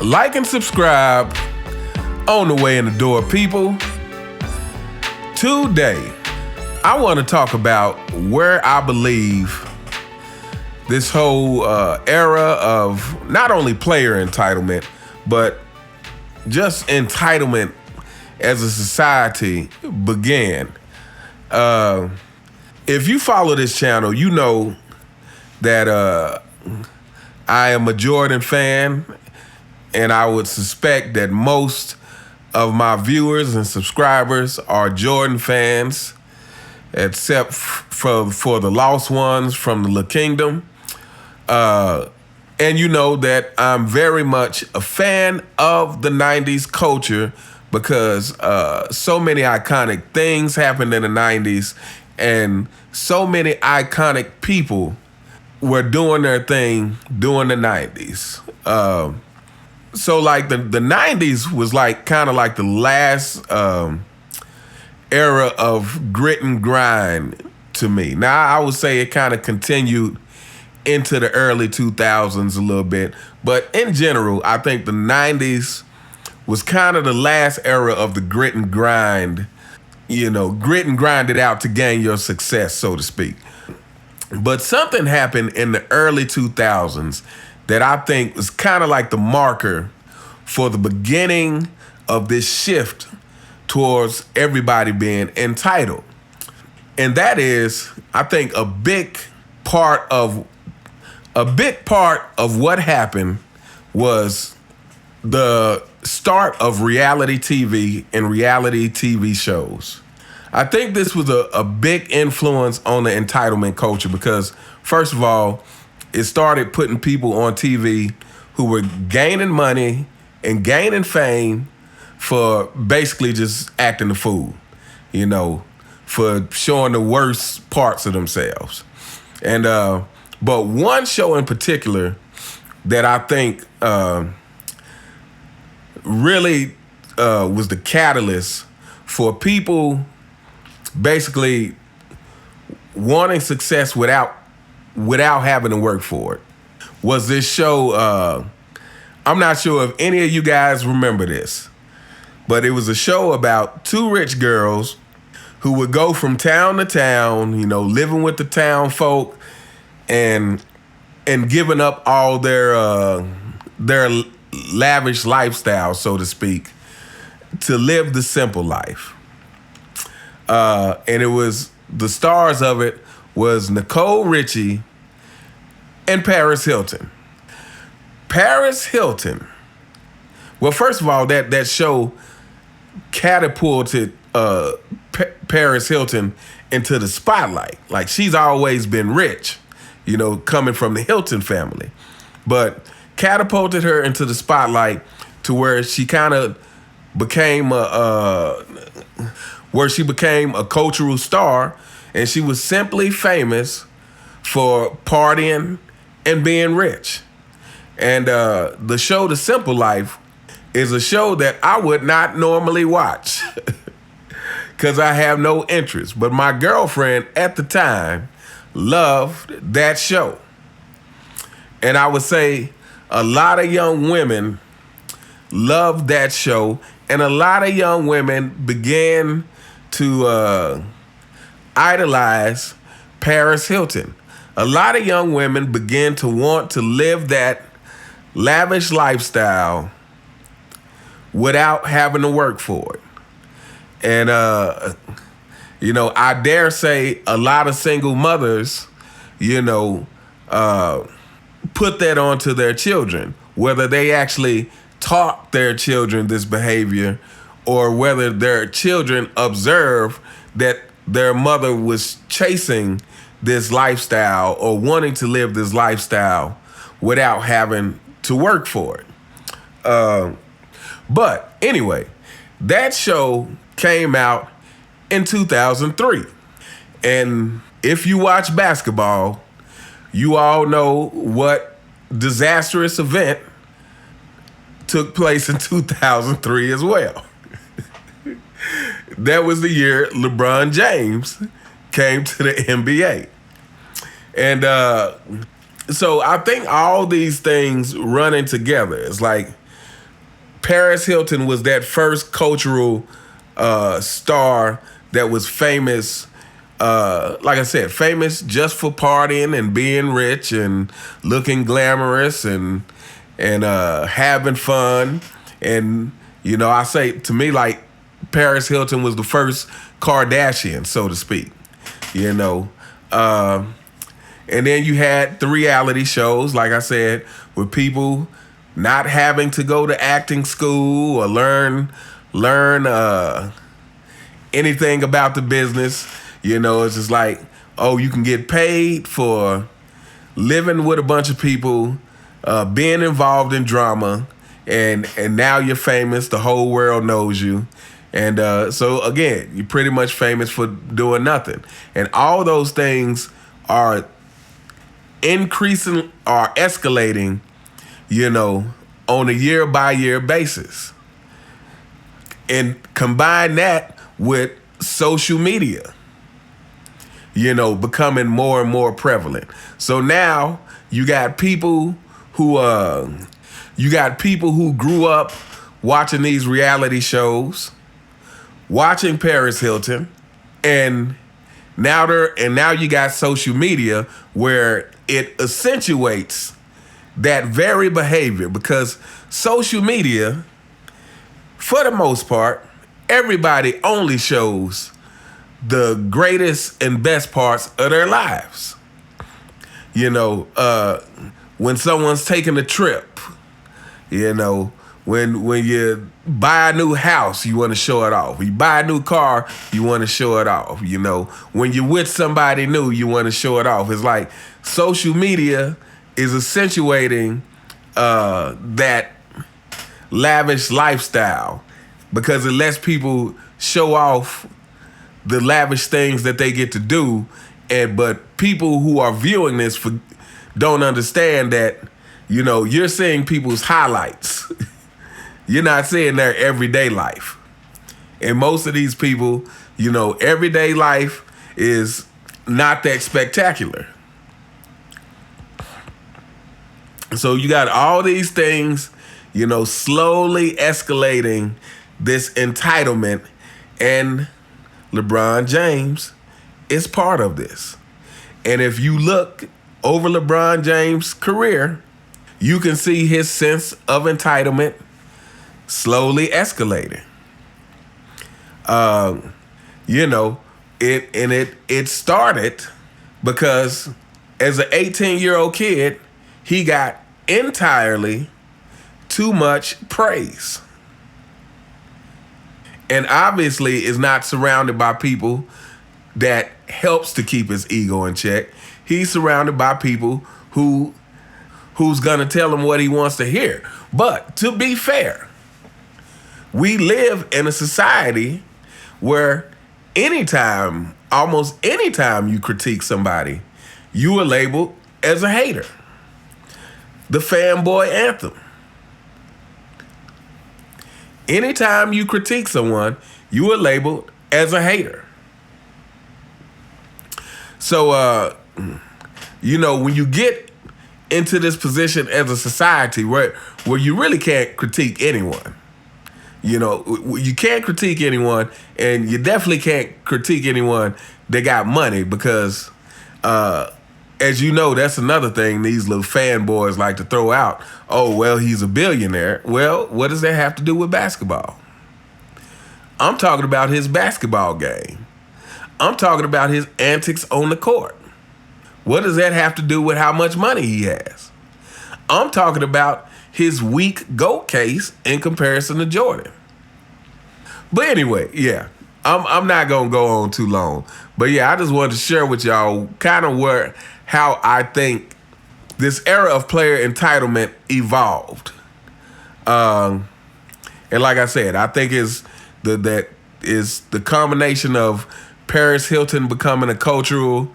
Like and subscribe on the way in the door, people. Today, I want to talk about where I believe this whole era of not only player entitlement, but just entitlement as a society began. If you follow this channel, you know that I am a Jordan fan, and I would suspect that most of my viewers and subscribers are Jordan fans, except for the lost ones from the La Kingdom. And you know that I'm very much a fan of the 90s culture because so many iconic things happened in the 90s and so many iconic people were doing their thing during the 90s. So like the 90s was like kind of like the last era of grit and grind to me. Now I would say it kind of continued into the early 2000s a little bit, but in general, I think the 90s was kind of the last era of the grit and grind, grit and grind it out to gain your success, so to speak. But something happened in the early 2000s that I think was kind of like the marker for the beginning of this shift towards everybody being entitled. And that is, I think, a big part of what happened was the start of reality TV and reality TV shows. I think this was a big influence on the entitlement culture because, first of all, it started putting people on TV who were gaining money and gaining fame for basically just acting the fool, for showing the worst parts of themselves. And but one show in particular that I think really was the catalyst for people basically wanting success without having to work for it was this show. I'm not sure if any of you guys remember this, but it was a show about two rich girls who would go from town to town, living with the town folk and giving up all their lavish lifestyle, so to speak, to live the simple life. And it was, the stars of it was Nicole Richie and Paris Hilton. Paris Hilton. Well, first of all, that show catapulted Paris Hilton into the spotlight. Like, she's always been rich, coming from the Hilton family, but catapulted her into the spotlight to where she kind of became a cultural star, and she was simply famous for partying and being rich. And the show The Simple Life is a show that I would not normally watch because I have no interest. But my girlfriend at the time loved that show. And I would say a lot of young women loved that show, and a lot of young women began to idolize Paris Hilton. A lot of young women began to want to live that lavish lifestyle without having to work for it. And, I dare say a lot of single mothers, put that onto their children, whether they actually taught their children this behavior or whether their children observed that their mother was chasing this lifestyle or wanting to live this lifestyle without having to work for it. But anyway, that show came out in 2003. And if you watch basketball, you all know what disastrous event took place in 2003 as well. That was the year LeBron James came to the NBA. And so I think all these things running together, it's like Paris Hilton was that first cultural star that was famous. Like I said, famous just for partying and being rich and looking glamorous and having fun. And I say, to me, like, Paris Hilton was the first Kardashian, so to speak. And then you had the reality shows, like I said, with people not having to go to acting school or learn anything about the business. It's just like, oh, you can get paid for living with a bunch of people, being involved in drama, and now you're famous. The whole world knows you. And so, again, you're pretty much famous for doing nothing. And all those things are escalating, on a year-by-year basis. And combine that with social media, becoming more and more prevalent. So now you got people who grew up watching these reality shows, watching Paris Hilton, and now you got social media where it accentuates that very behavior, because social media, for the most part, everybody only shows the greatest and best parts of their lives. When someone's taking a trip, when you buy a new house, you want to show it off. You buy a new car, you want to show it off. When you're with somebody new, you want to show it off. It's like social media is accentuating that lavish lifestyle, because it lets people show off the lavish things that they get to do, but people who are viewing this don't understand that you're seeing people's highlights. You're not seeing their everyday life. And most of these people, everyday life is not that spectacular. So you got all these things, slowly escalating this entitlement, and LeBron James is part of this. And if you look over LeBron James' career, you can see his sense of entitlement slowly escalating. It started because as an 18-year-old kid, he got entirely too much praise. And obviously is not surrounded by people that helps to keep his ego in check. He's surrounded by people who's gonna tell him what he wants to hear. But to be fair, we live in a society where almost anytime you critique somebody, you are labeled as a hater. The fanboy anthem. Anytime you critique someone, you are labeled as a hater. So, when you get into this position as a society where you really can't critique anyone, you can't critique anyone, and you definitely can't critique anyone that got money, because, as you know, that's another thing these little fanboys like to throw out. Oh, well, he's a billionaire. Well, what does that have to do with basketball? I'm talking about his basketball game. I'm talking about his antics on the court. What does that have to do with how much money he has? I'm talking about his weak GOAT case in comparison to Jordan. But anyway, yeah, I'm not going to go on too long. But yeah, I just wanted to share with y'all kind of how I think this era of player entitlement evolved. And like I said, I think that is the combination of Paris Hilton becoming a cultural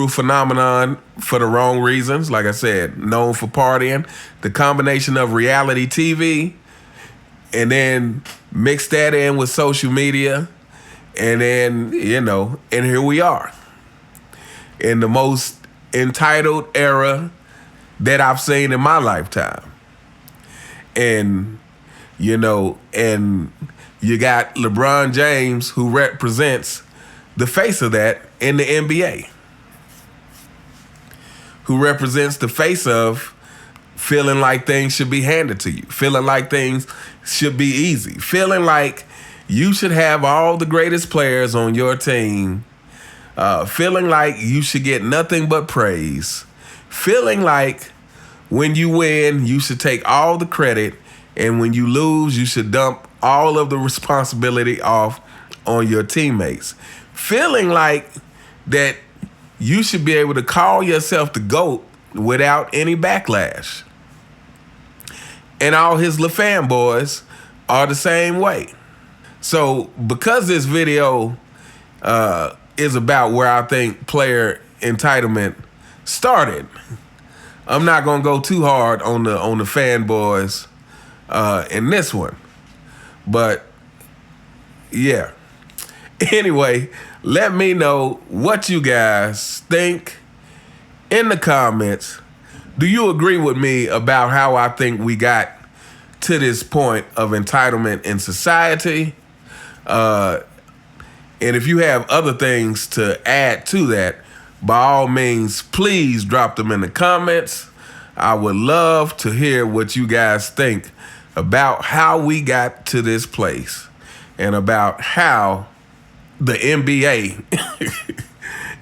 phenomenon for the wrong reasons. Like I said, known for partying. The combination of reality TV, and then mix that in with social media, and then, and here we are in the most entitled era that I've seen in my lifetime. And and you got LeBron James, who represents the face of that in the NBA, who represents the face of feeling like things should be handed to you, feeling like things should be easy, feeling like you should have all the greatest players on your team, feeling like you should get nothing but praise, feeling like when you win, you should take all the credit, and when you lose, you should dump all of the responsibility off on your teammates, feeling like that you should be able to call yourself the GOAT without any backlash. And all his little fanboys are the same way. So because this video is about where I think player entitlement started, I'm not gonna go too hard on the fanboys in this one. But yeah. Anyway, let me know what you guys think in the comments. Do you agree with me about how I think we got to this point of entitlement in society? And if you have other things to add to that, by all means, please drop them in the comments. I would love to hear what you guys think about how we got to this place and about how the NBA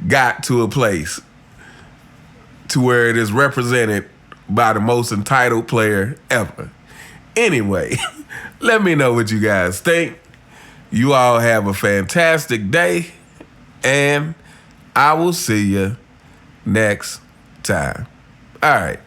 got to a place to where it is represented by the most entitled player ever. Anyway, let me know what you guys think. You all have a fantastic day, and I will see you next time. All right.